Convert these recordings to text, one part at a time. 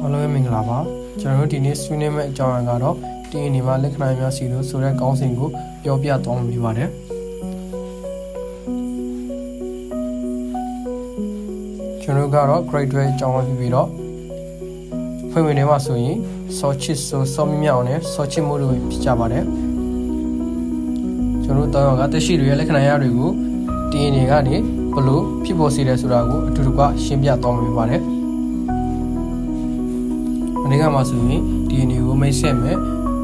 အားလုံးမင်္ဂလာပါကျွန်တော်တို့ဒီနေ့ဆွေးနွေးမယ့်အကြောင်းအရာကတော့ DNA မှာလက္ခဏာများစီလို့ဆိုတဲ့ခေါင်းစဉ်ကိုပြောပြသွားမှာဖြစ်ပါတယ်ကျွန်တော်ကတော့ grade 12အကြောင်းအဖြစ်ပြီးတော့ဖွင့်ဝင်ထဲမှာဆိုရင်စောချစ်စောမြမြောင်နဲ့စောချစ်မှုတို့ဖြစ်ကြပါတယ်ကျွန်တော်တို့တောင်းကတရှိတွေရဲ့လက္ခဏာများတွေကို DNA ကနေဘလို့ဖြစ်ပေါ်စေတယ်ဆိုတာကိုအတူတူကရှင်းပြသွားမှာဖြစ်ပါတယ်အနေကမှာဆိုရင် DNA ကိုမိတ်ဆက်မယ်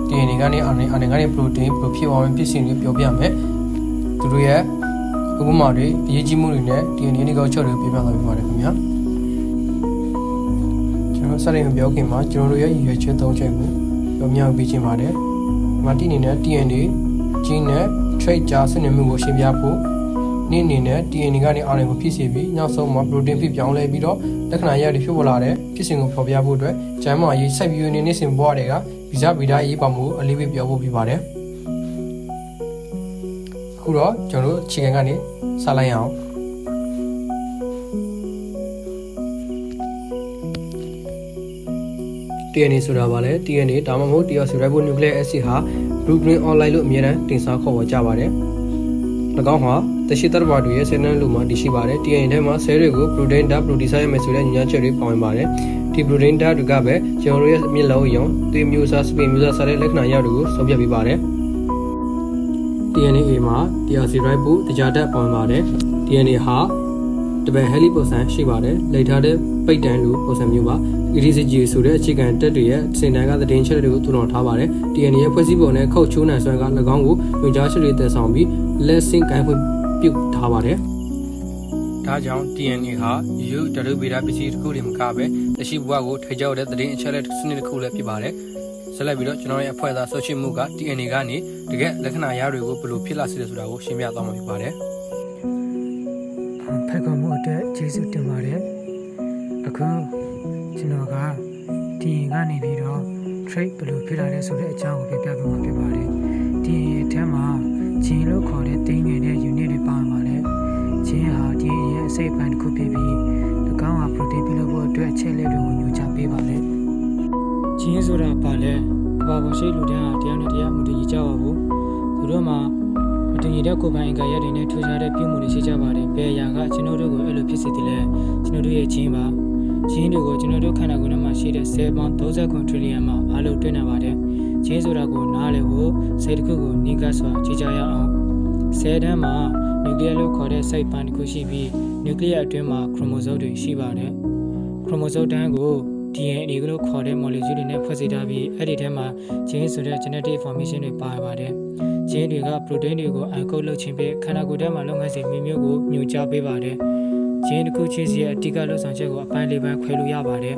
DNA ကနေအနေကနေ protein ဘယ်လိုဖြစ်အောင်ဖြစ်စဉ်တွေပြောပြမယ်သူတို့ရဲ့ဥပမာတွေအရေးကြီးမှုတွေနဲ့ DNA နဲ့ကောက်ချက်တွေပြပြသွားပြပါတယ်ခင်ဗျာကျွန်တော်စတင်ပြောခင်မှာကျွန်တော်တို့ရဲ့ရည်ရွယ်ချက်၃ချက်ကိုပြောပြပေးခြင်းပါတယ်ဒီမှာတည်နေတဲ့ DNA gene နဲ့ trait ကြားဆက်နွယ်မှုကိုရှင်းပြဖို့နေ့အနေနဲ့ DNA ကနေ RNA ကိုဖြစ်စေပြီးနောက်ဆုံးမှာ protein ဖြစ်ပြောင်းလဲပြီးတော့လက္ခဏာရတွေဖြစ်ပေါ်လာတဲ့ဖြစ်စဉ်ကိုဖော်ပြဖို့အတွက်ကျန်းမာရေးစိုက်ပျိုးရေးနေ့စဉ်ဘဝတွေကဗီဇဗီဒရေးပါမှုအလေးပေးပြောဖို့ပြပါတယ်အခုတော့ကျွန်တော်တို့ခြေခံကနေစလိုက်အောင်DNA ဆိုတာပါလေ DNA ဒါမှမဟုတ် deoxyribonucleic acid ဟာ blue green online လို့အများအားတင်စားခေါ်ဝေါ်ကြပါတယ်၎င်းဟာတရှိတရဘာတွေရဲ့ဆဲနန်းလူမှာတည်ရှိပါတယ် DNA ထဲမှာဆဲတွေကို protein ဓာတ် protein ဆိုင်ရမယ်ဆိုတဲ့ညွှန်ချက်တွေပါဝင်ပါတယ်ဒီ protein ဓာတ်တွေကပဲကျွန်တော်တို့ရဲ့မျက်လုံးအရောင်သွေးမျိုးစားစပင်မျိုးစားစတဲ့လက္ခဏာရတွေကိုဆုံးဖြတ်ပေးပါတယ် DNA မှာ deoxyribo တရားဓာတ်ပါဝင်ပါတယ် DNA ဟာတပယ် heli ပုံစံရှိပါတယ်လိပ်ထားတဲ့ပိတ်တန်းလိုပုံစံမျိုးပါ EDCG ဆိုတဲ့အခြေခံတက်တွေရဲ့စင်တန်းကသတင်းချက်တွေကိုထူထောင်ထားပါတယ် DNA ရဲ့ဖွဲ့စည်းပုံနဲ့ခုတ်ချိုးနိုင်စွမ်းက၎င်းကိုညွှန်ကြားချက်တွေတည်ဆောင်ပြီးလက်ဆင့်ကိုင်းဖွင့်ပြုထားပါတယ်ဒါကြောင့် DNA ဟာရိုးဓာတ်ဗေဒပစ္စည်းတစ်ခုတည်းမကပဲတရှိဘဝကိုထိကြောက်တဲ့သတင်းအချက်အလက်စနစ်တစ်ခုလည်းဖြစ်ပါတယ်ဆက်လက်ပြီးတော့ကျွန်တော်ရဲ့အဖွဲ့သားဆော့ချစ်မှုက DNA ကနေတကယ်လက္ခဏာရတွေကိုဘယ်လိုဖြစ်လာစေလဲဆိုတာကိုရှင်းပြသွားမှာဖြစ်ပါတယ်ဖက်ကောင်မှုအတွက်ကျေးဇူးတင်ပါတယ်အခုကျွန်တော်က DNA ကနေပြီးတော့ trait ဘယ်လိုဖြစ်လာလဲဆိုတဲ့အကြောင်းကိုပြပြပေးမှာဖြစ်ပါတယ် DNA အထက်မှာ gene လို့ခေါ်တဲ့တင်းငယ်တဲ့ unit တွေပါဝင်ပါတယ် gene ဟာ DNA ရဲ့အစိတ်အပိုင်းတစ်ခုဖြစ်ပြီး၎င်းဟာ protein ပြုလုပ်ဖို့အတွက်အချက်အလက်တွေကိုညွှန်ကြားပေးပါတယ် gene ဆိုတာပါလဲဘာပေါ်ရှိလူတိုင်းဟာတရားနဲ့တရားမတူညီကြပါဘူးသူတို့မှာမတူညီတဲ့ကိုယ်ပိုင်အင်္ဂါရပ်တွေနဲ့ထူးခြားတဲ့ပြုမှုတွေရှိကြပါတယ်ဘယ်အရာကကျွန်တော်တို့ကိုအဲ့လိုဖြစ်စေတယ်လဲကျွန်တော်တို့ရဲ့ gene ပါ gene တွေကိုကျွန်တော်တို့ခန္ဓာကိုယ်ထဲမှာရှိတဲ့ cell ပေါင်း39 trillion မှာအားလုံးတွေ့နိုင်ပါတယ် gene ဆိုတာကိုနားလည်ဖို့စိတ်တစ်ခုကိုနိဂတ်စွာကြည့်ကြရအောင် cell တန်းမှာ nucleus လို့ခေါ်တဲ့စိတ်ပိုင်းတစ်ခုရှိပြီး nucleus အတွင်းမှာ chromosome တွေရှိပါတယ် chromosome တန်းကို DNA လို့ခေါ်တဲ့ molecule တွေနဲ့ဖွဲ့စည်းထားပြီးအဲ့ဒီထဲမှာ gene ဆိုတဲ့ genetic information တွေပါပါတယ် gene တွေက protein တွေကို encode လုပ်ခြင်းဖြင့်ခန္ဓာကိုယ်ထဲမှာလုပ်ငန်းစဉ်မျိုးကိုညွှန်ကြားပေးပါတယ် gene တစ်ခုချင်းစီရဲ့အဓိကလုပ်ဆောင်ချက်ကိုအပိုင်းလေးပိုင်းခွဲလို့ရပါတယ်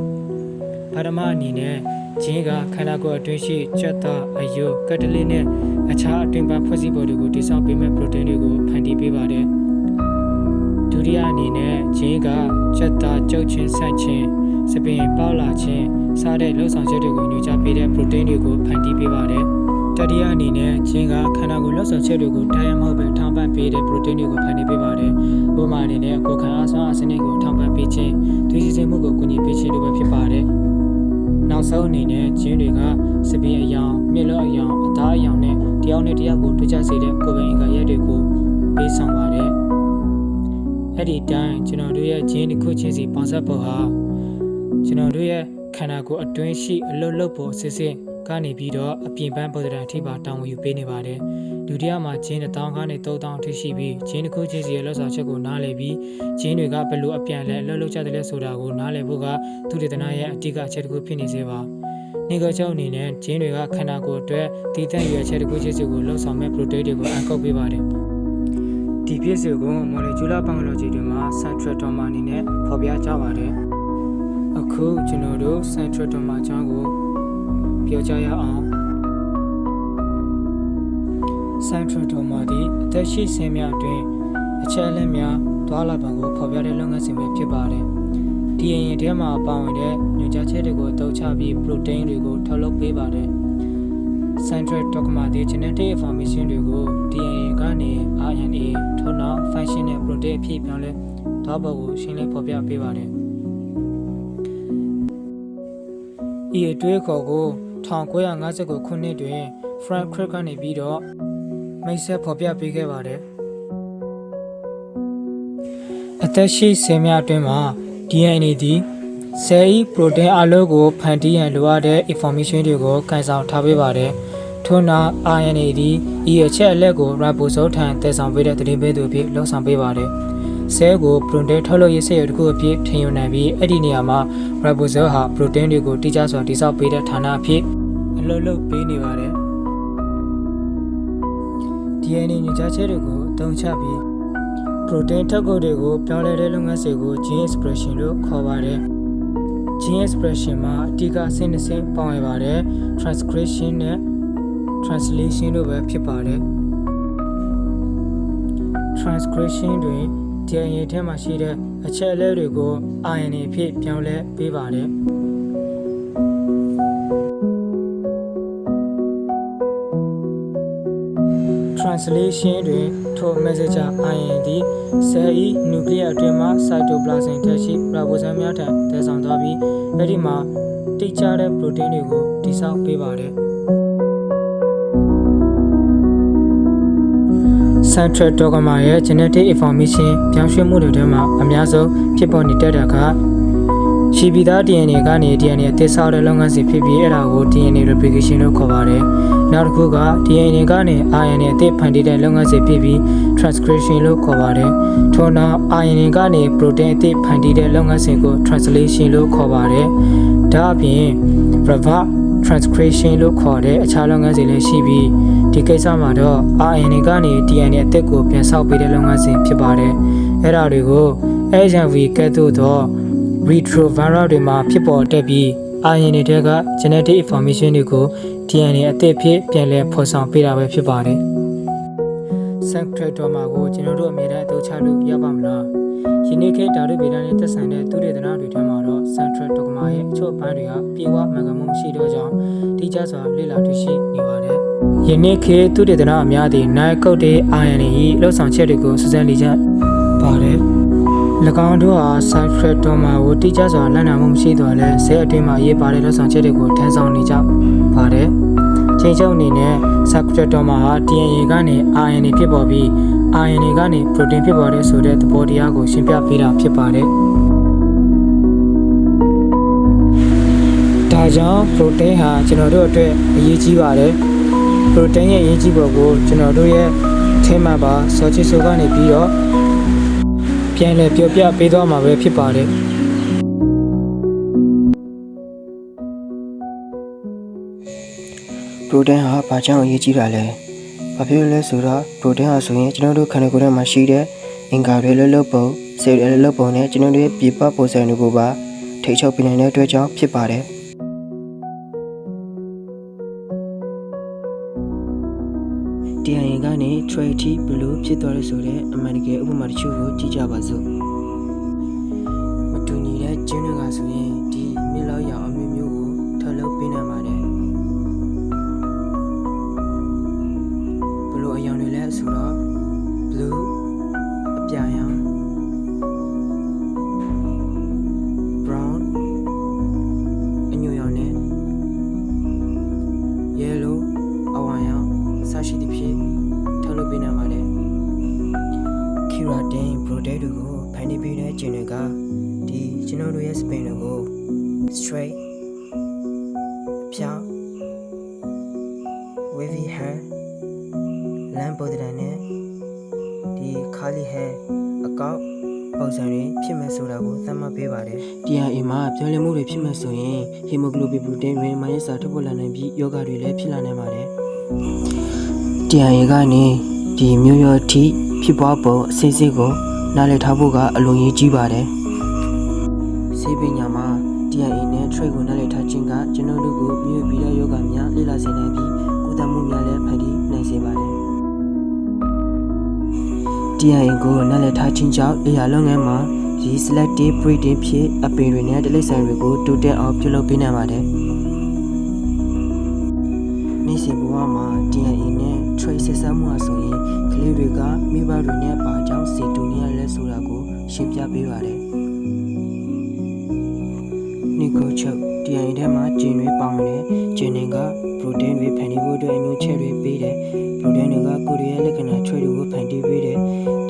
ပထမအနေနဲ့ gene ကခန္ဓာကိုယ်အတွင်းရှိကြက်သားအယိုးကက်တလစ်နဲ့အခြားအတွင်းပိုင်းဖွဲ့စည်းပုံတွေကိုတည်ဆောက်ပေးမဲ့ protein တွေကိုဖန်တီးပေးပါတယ်ဒုတိယအနေနဲ့ gene ကကြက်သားကြုတ်ချင်းဆန့်ချင်းစပင်ပေါက်လာခြင်းစတဲ့လှုပ်ဆောင်ချက်တွေကိုညွှန်ကြားပေးတဲ့ protein တွေကိုဖန်တီးပေးပါတယ်တတိယအနေနဲ့ gene ကခန္ဓာကိုယ်လှုပ်ဆောင်ချက်တွေကိုတိုင်းမဟုတ်ပဲထောက်ပံ့ပေးတဲ့ protein တွေကိုဖန်တီးပေးပါတယ်ဥပမာအနေနဲ့ကိုယ်ခံအားစွမ်းအားစနစ်ကိုထောက်ပံ့ပေးခြင်းသွေးစီးဆင်းမှုကိုကူညီပေးခြင်းတို့ပဲဖြစ်ပါတယ်နောက်ဆုံးအနေနဲ့ gene တွေကစပင်အယောင်မျက်လုံးအယောင်အသားအယောင်နဲ့တယောက်နဲ့တယောက်ကိုတွေ့ကြစေတဲ့ကိုယ်ပိုင်အင်္ဂါရပ်တွေကိုပေးဆောင်ပါတယ်အဲ့ဒီတိုင်းကျွန်တော်တို့ရဲ့ gene တစ်ခုချင်းစီပေါင်းစပ်ပုံဟာကျွန်တော်တို့ရဲ့ခန္ဓာကိုယ်အတွင်းရှိအလုပ်လုပ်ဖို့စစ်စစ်ကနေပြီးတော့အပြင်ပန်းပုံစံအထိပါတောင်းဝယူပေးနေပါတယ်ဒုတိယမှာ gene 1000ကနေ3000အထိရှိပြီး gene တစ်ခုချင်းစီရဲ့လှုပ်ဆောင်ချက်ကိုနားလည်ပြီး gene တွေကဘယ်လိုအပြန်လဲလှုပ်ကြတယ်လဲဆိုတာကိုနားလည်ဖို့ကသုတေသနရဲ့အဓိကအချက်တစ်ခုဖြစ်နေစေပါနေကကြောင့်အနေနဲ့ gene တွေကခန္ဓာကိုယ်အတွက်တည်တဲ့ရွယ်ချက်တစ်ခုချင်းစီကိုလှုပ်ဆောင်မဲ့ protein တွေကိုအကုပ်ပေးပါတယ်ဒီဖြစ်စဉ်ကို molecular biology တွေမှာ centrotome အနေနဲ့ဖော်ပြကြပါတယ်အခုကျွန်တော်တို့ centrotome အကြောင်းကိုပြောကြရအောင် centrotome ဒီအသက်ရှိဆင်းများအတွင်းအချက်အလက်များတွာလာပုံကိုဖော်ပြတဲ့လုပ်ငန်းစဉ်ပဲဖြစ်ပါတယ် DNA ထဲမှာပါဝင်တဲ့ညွှန်ကြားချက်တွေကိုအသုံးချပြီး protein တွေကိုထုတ်လုပ်ပေးပါတယ် centrotome ဒီ genetic information တွေကို DNA ကနေ RNA ထို့နောက် functional protein အဖြစ်ပြောင်းလဲသွားပုံကိုရှင်းလင်းဖော်ပြပေးပါတယ် ဤအတွေးခေါ်ကို1959ခုနှစ်တွင် Frank Crick ကနေပြီးတော့မိတ်ဆက်ဖော်ပြပေးခဲ့ပါတယ်အသက်ရှိဆယ်များအတွင်းမှာ DNA သည်ဆဲလ် protein အလုံးကိုဖန်တီးရန်လိုအပ်တဲ့ information တွေကိုကိုင်ဆောင်ထားပေးပါတယ်ထို့နောက် RNA သည်ဤအချက်အလက်ကို ribosome ထံတည်ဆောင်ပေးတဲ့သတင်းပေးသူအဖြစ်လှုပ်ဆောင်ပေးပါတယ်ဆဲလ်ကို protein ထုတ်လုပ်ရေးစက်ရုံတစ်ခုအဖြစ်ထင်ယူနိုင်ပြီးအဲ့ဒီနေရာမှာ ribosome ဟာ protein တွေကိုတိကျစွာတည်ဆောက်ပေးတဲ့ဌာနအဖြစ်အလုပ်လုပ်ပေးနေပါတယ် DNA ညွှန်ကြားချက်တွေကိုအသုံးချပြီး protein ထုတ်ကုန်တွေကိုပြောင်းလဲတဲ့လုပ်ငန်းစဉ်ကို gene expression လို့ခေါ်ပါတယ် gene expression မှာအဓိကအဆင့်နှစ်ဆင့်ပေါင်းရပါတယ် transcription နဲ့ translation တို့ပဲဖြစ်ပါတယ် transcription တွင် DNA ထဲမှာရှိတဲ့အချက်အလက်တွေကို RNA အဖြစ်ပြောင်းလဲပေးပါတယ် translation တွင်ထို messenger RNA သည်ဆဲလ်၏ nucleus အတွင်းမှ cytoplasm ထဲရှိ ribosome များထံတည်ဆောင်သွားပြီးအဲဒီမှာတိကျတဲ့ protein တွေကိုတည်ဆောက်ပေးပါတယ် central dogma ရဲ့ genetic information ပြောင်းရွှေ့မှုတွေထဲမှာအများဆုံးဖြစ်ပေါ်နေတဲ့တာကရှိပြီးသား DNA ကနေ DNA အသစ်ဆောက်တဲ့လုပ်ငန်းစဉ်ဖြစ်ပြီးအဲ့ဒါကို DNA replication လို့ခေါ်ပါတယ်နောက်တစ်ခုက DNA ကနေ RNA အသစ်ဖန်တီးတဲ့လုပ်ငန်းစဉ်ဖြစ်ပြီး transcription လို့ခေါ်ပါတယ်ထို့နောက် RNA ကနေ protein အသစ်ဖန်တီးတဲ့လုပ်ငန်းစဉ်ကို translation လို့ခေါ်ပါတယ်ဒါအပြင် reverse transcription လို့ခေါ်တဲ့အခြားလုပ်ငန်းစဉ်လည်းရှိပြီးဒီကိစ္စမှာတော့ RNA ကနေ DNA အသစ်ကိုပြန်ဆောက်ပေးတဲ့လုပ်ငန်းစဉ်ဖြစ်ပါတယ်အဲ့ဒါတွေကို HIV ကဲ့သို့သော retroviral တွေမှာဖြစ်ပေါ်တတ်ပြီး RNA တွေက genetic information တွေကို DNA အသစ်ဖြစ်ပြန်လည်ဖော်ဆောင်ပေးတာပဲဖြစ်ပါတယ် central dogma ကိုကျွန်တော်တို့အမြဲတမ်းအသုံးချလို့ရပါမလားယနေ့ခေတ်ဓာတုဗေဒနဲ့သက်ဆိုင်တဲ့သုတေသနတွေထဲမှာတော့ central dogma ရဲ့အချို့အပိုင်းတွေကပြေဝမှန်ကန်မှုမရှိတော့ကြောင်းတိကျစွာလေ့လာတွေ့ရှိနေပါတယ်ယနေ့ခေတ်သုတေသနအများသည့်နိုင်ကုတ်တဲ့ RNA ၏လှုပ်ဆောင်ချက်တွေကိုစူးစမ်းလေ့ကျင့်ပါတယ်၎င်းတို့ဟာ central dogma ကိုတိကျစွာလက်နံမှုမရှိတော့လဲဆဲအတွင်းမှာရေးပါတဲ့လှုပ်ဆောင်ချက်တွေကိုထမ်းဆောင်နေကြပါတယ်ချိန်ချုပ်အနေနဲ့ central dogma ဟာ DNA ကနေ RNA ဖြစ်ပေါ်ပြီး RNA ကနေ protein ဖြစ်ပေါ်တဲ့ဆိုတဲ့သဘောတရားကိုရှင်းပြပေးတာဖြစ်ပါတယ်ဒါကြောင့် protein ဟာကျွန်တော်တို့အတွက်အရေးကြီးပါတယ် protein ရဲ့အရေးကြီးပုံကိုကျွန်တော်တို့ရဲ့အထင်မှပါစောချစ်ဆိုကနေပြီးတော့ပြန်လည်ပြောပြပေးသွားမှာပဲဖြစ်ပါတယ်ပရိုတင်းဟာဘာကြောင့်အရေးကြီးတာလဲဘာဖြစ်လို့လဲဆိုတော့ပရိုတင်းဟာဆိုရင်ကျွန်တော်တို့ခန္ဓာကိုယ်ထဲမှာရှိတဲ့အင်္ဂါတွေလှုပ်ပုံဆဲလ်တွေလှုပ်ပုံနဲ့ကျွန်တော်တို့ရဲ့ပြပပုံစံတွေကိုပါထိချုပ်ပြနိုင်တဲ့အတွက်ကြောင့်ဖြစ်ပါတယ်DNA ကနေ trait ဘလို့ဖြစ်သွားလဲဆိုတဲ့အမှန်တကယ်ဥပမာတချို့ကိုကြည့်ကြပါစို့မတူညီတဲ့ဂျင်းတွေကဆိုရင်ဒီမြစ်လောက်ရောင်အမျိုးမျိုးကိုထုတ်လုပ်ပေးနိုင်ပါတယ်ဘလို့အရောင်တွေလဲဆိုတော့ blue အပြာရောင် brown အညိုရောင်နဲ့ yellow အဝါရောင်စရှိသဖြင့်ထုတ်လုပ်ပေးနိုင်ပါတယ် keratin protein တွေကိုဖန်တီးပေးတဲ့ဂျင်းတွေကဒီကျွန်တော်တို့ရဲ့ spin တွေကို straight ဖြောင်း wavy hair လမ်းပေါ်တဲ့နဲ့ဒီ curly hair အကောက်ပုံစံတွေဖြစ်မဲ့ဆိုတာကိုသတ်မှတ်ပေးပါတယ် DNA မှာပြောင်းလဲမှုတွေဖြစ်မဲ့ဆိုရင် hemoglobin protein တွေမိုင်းစာထုတ်ပေါ်လာနိုင်ပြီးယောဂတွေလည်းဖြစ်လာနိုင်ပါတယ် DNA ကနေဒီမျိုးရောထိဖြစ်ပွားပုံအစစ်စစ်ကိုနားလည်ထားဖို့ကအလွန်ရေးကြီးပါတယ်ဆေးပညာမှာ DNA နဲ့ trait ကိုနားလည်ထားခြင်းကကျွန်တော်တို့ကိုမျိုးဗီဇယောဂများလေ့လာစေနိုင်ပြီးကုသမှုများလည်းဖန်တီးနိုင်စေပါတယ် DNA ကိုနားလည်ထားခြင်းကြောင့်အရာလုပ်ငန်းမှာဒီ selective breeding ဖြစ်အပင်တွေနဲ့တိရစ္ဆာန်တွေကိုတိုးတက်အောင်ပြုလုပ်ပေးနိုင်ပါတယ်နေ့စဉ်ဘဝမှာ DNA နဲ့ trait ဆက်စပ်မှုအဆိုရင်ကလေးတွေကမိဘတွေနဲ့ပါကြောင့်စီတူနေရလဲဆိုတာကိုရှင်းပြပေးပါတယ် Nico Chuck DNA ထဲမှာဂျင်တွေပါဝင်တယ်ဂျင်တွေက protein တွေဖန်တီးဖို့အတွက်အညွှန်းချက်တွေပေးတယ် protein တွေကကိုယ်ရဲ့လက္ခဏာ trait တွေကိုဖန်တီးပေးတယ်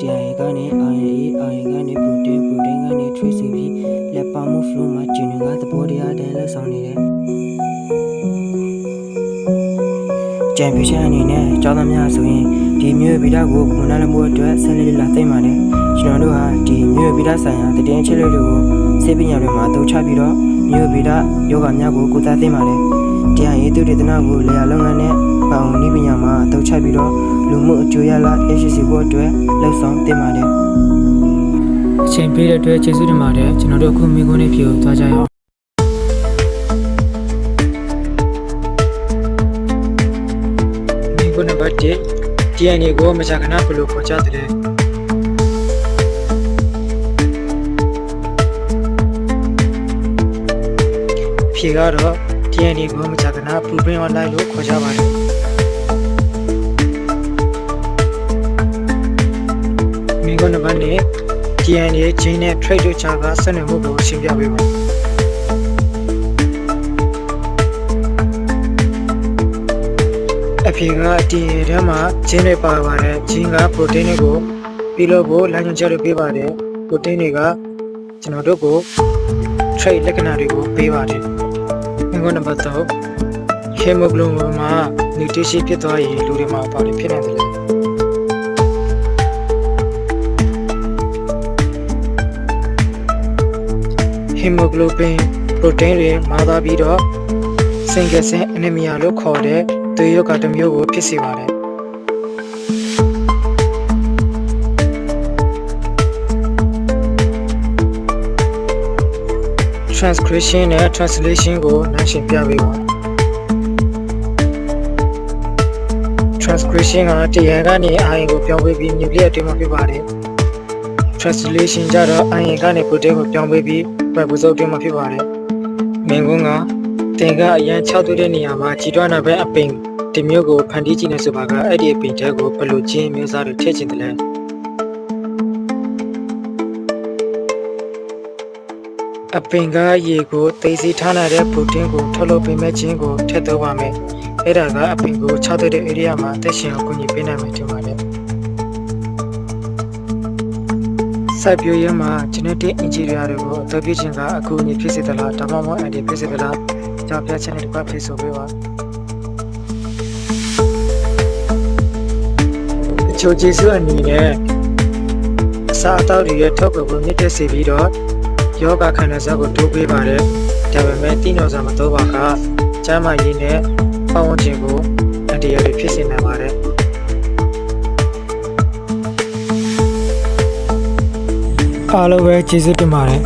DNA ကနေ RNA ကနေ protein ကနေ trait ဆိုပြီးလက်ပါမှု flow မှာဂျင်တွေကသဘောတရားတည်းလှုပ်ဆောင်နေတယ်ကျန်ပြချင်အနေနဲ့ကျောင်းသားများဆိုရင်ဒီမျိုးဗီဒကိုပုံနာမှုအတွက်ဆက်လက်လာသိမ်းပါတယ်ကျွန်တော်တို့ဟာဒီမျိုးဗီဒဆိုင်ရာတည်င်းချက်လက်တွေကိုစေပညာတွေမှာသုံးချပြီးတော့မျိုးဗီဒယောဂများကိုကုသသိမ်းပါတယ်တရားရေးသူတေသနာကိုလေယာလုပ်ငန်းနဲ့ပေါင်းနည်းပညာမှာသုံးချပြီးတော့လူမှုအကျိုးရလဒ်ရရှိစေဖို့အတွက်လှုပ်ဆောင်သိမ်းပါတယ်အချိန်ပေးတဲ့အတွက်ကျေးဇူးတင်ပါတယ်ကျွန်တော်တို့အခုမိကုန်းလေးဖြေကိုသွားကြရအောင်မိကုန်းနံပါတ်1 DNA ကိုမကြာခဏဘယ်လိုခေါ်ကြသလဲဖြေကတော့ DNA ကိုမကြာခဏ blueprint online လို့ခေါ်ကြပါတယ်မိကုန်းနံပါတ်2 DNA ဂျင်းနဲ့ trait တို့ကြားကဆက်နွယ်မှုကိုရှင်းပြပေးပါအဖြေက DNA ထဲမှာဂျင်းတွေပါပါတယ်ဂျင်းက protein တွေကိုပြီးလို့ကိုလမ်းညွှန်ချက်တွေပေးပါတယ် protein တွေကကျွန်တော်တို့ကို trait လက္ခဏာတွေကိုပေးပါတယ်မိကုန်းနံပါတ်3 hemoglobin မှာ mutation ဖြစ်သွားရင်လူတွေမှာဘာတွေဖြစ်နိုင်တယ်လဲhemoglobin protein တွေမာသွားပြီးတော့ single cell anemia လို့ခေါ်တဲ့သွေးရောဂါတစ်မျိုးကိုဖြစ်စေပါတယ် transcription နဲ့ translation ကိုနားရှင်းပြပေးပါ transcription ကတရားကနေ RNA ကိုပြောင်းပေးပြီး nucleus အတွင်းမှာဖြစ်ပါတယ် translation ကြတော့ RNA ကနေ protein ကိုပြောင်းပေးပြီး ribosome အတွင်းမှာဖြစ်ပါတယ်မင်းကုန်းကတင်ကအရန်6သွေးတဲ့နေရာမှာကြီးတွားနာပဲအပင်ဒီမျိုးကိုဖန်တီးကြည့်နေဆိုပါကအဲ့ဒီအပင်တဲ့ကိုဘယ်လိုချင်းမျိုးစားတွေထည့်ချင်တယ်လဲအပင်ကရေကိုသိသိထားနိုင်တဲ့ protein ကိုထုတ်လုပ်ပေးမဲ့ခြင်းကိုထည့်သွင်းပါမယ်အဲ့ဒါကအပင်ကို6သွေးတဲ့ area မှာတက်ရှင်အောင်ကူညီပေးနိုင်မယ်ထင်ပါတယ်စိုက်ပျိုးရေးမှာ genetic engineer တွေကိုအသုံးပြုခြင်းကအကူအညီဖြစ်စေသလားဒါမှမဟုတ်အန်တီဖြစ်စေသလားကြောက်ပြချက်နဲ့တစ်ပတ်ဖြစ်ဆိုပေးပါအချို့ကျေးဇူးအနေနဲ့အစားအသောက်တွေရဲ့ထုတ်ကုန်ကိုမြင့်တက်စေပြီးတော့ယောဂခန္ဓာစားကိုတိုးပေးပါတယ်ဒါပေမဲ့တိနော်စာမတော့ပါကကျန်းမာရေးနဲ့ပတ်ဝန်းကျင်ကိုအန္တရာယ်တွေဖြစ်စေနိုင်ပါတယ်အားလုံးပဲကျေးဇူးတင်ပါတယ်